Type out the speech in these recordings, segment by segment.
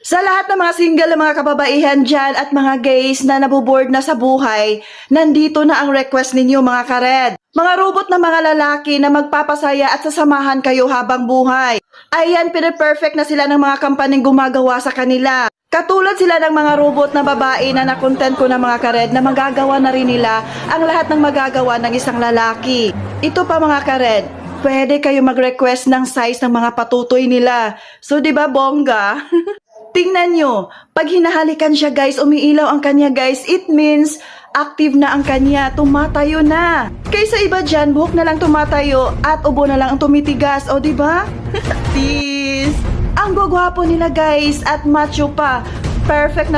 Sa lahat ng mga single na mga kababaihan dyan at mga gays na nabuboard na sa buhay, nandito na ang request ninyo mga kared. Mga robot na mga lalaki na magpapasaya at sasamahan kayo habang buhay. Ayan, pinaperfect na sila ng mga kampaning gumagawa sa kanila. Katulad sila ng mga robot na babae na nakontent ko ng mga kared na magagawa na rin nila ang lahat ng magagawa ng isang lalaki. Ito pa mga kared, pwede kayo mag-request ng size ng mga patutoy nila. So, di ba bongga? Tingnan nyo, pag hinahalikan siya guys, umiilaw ang kanya guys, it means active na ang kanya, tumatayo na. Kaysa iba dyan, buhok na lang tumatayo at ubo na lang ang tumitigas, o diba? Peace! Ang gwapo nila guys at macho pa. Perfect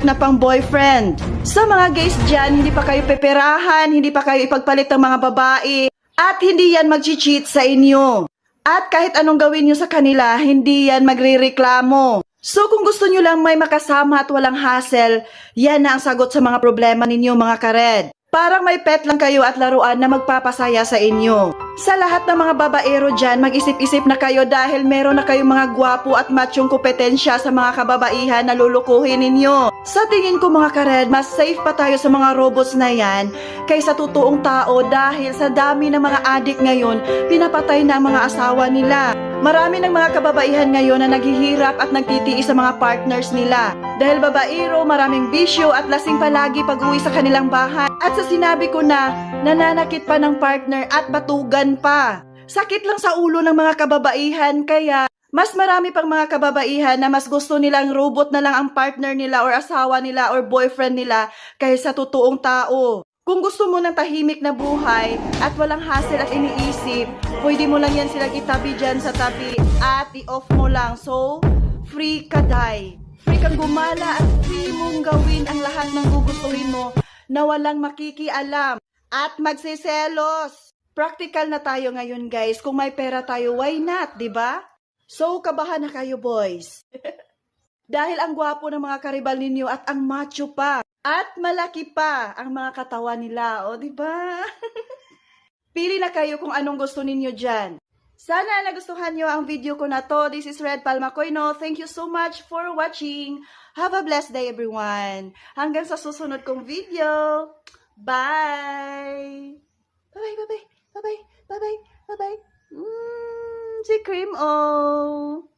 na pang boyfriend. Sa mga guys dyan, hindi pa kayo peperahan, hindi pa kayo ipagpalit ng mga babae, at hindi yan mag-cheat sa inyo. At kahit anong gawin nyo sa kanila, hindi yan magrereklamo. So kung gusto nyo lang may makasama at walang hassle, yan na ang sagot sa mga problema ninyo mga kared. Parang may pet lang kayo at laruan na magpapasaya sa inyo. Sa lahat ng mga babaero dyan, mag-isip-isip na kayo dahil meron na kayong mga gwapo at machong kompetensya sa mga kababaihan na lulukuhin ninyo. Sa tingin ko mga kared, mas safe pa tayo sa mga robots na yan kaysa totoong tao dahil sa dami ng mga adik ngayon, pinapatay na ang mga asawa nila. Marami ng mga kababaihan ngayon na naghihirap at nagtitiis sa mga partners nila. Dahil babaero, maraming bisyo at lasing palagi pag-uwi sa kanilang bahay. At sa sinabi ko na, nananakit pa ng partner at batugan pa. Sakit lang sa ulo ng mga kababaihan kaya mas marami pang mga kababaihan na mas gusto nilang robot na lang ang partner nila or asawa nila or boyfriend nila kaysa totoong tao. Kung gusto mo ng tahimik na buhay at walang hassle at iniisip, pwede mo lang yan silang itabi dyan sa tabi at i-off mo lang. So, free ka day. Free kang gumala at free mong gawin ang lahat ng gugustuhin mo na walang makikialam at magsiselos. Practical na tayo ngayon guys. Kung may pera tayo, why not, diba? So, kabahan na kayo boys. Dahil ang gwapo ng mga karibal ninyo at ang macho pa. At malaki pa ang mga katawan nila, o diba? Pili na kayo kung anong gusto ninyo dyan. Sana nagustuhan nyo ang video ko na to. This is Red Palma Koino. Thank you so much for watching. Have a blessed day everyone. Hanggang sa susunod kong video. Bye! Bye-bye, bye-bye, bye-bye, bye-bye, bye-bye. Si Cream O.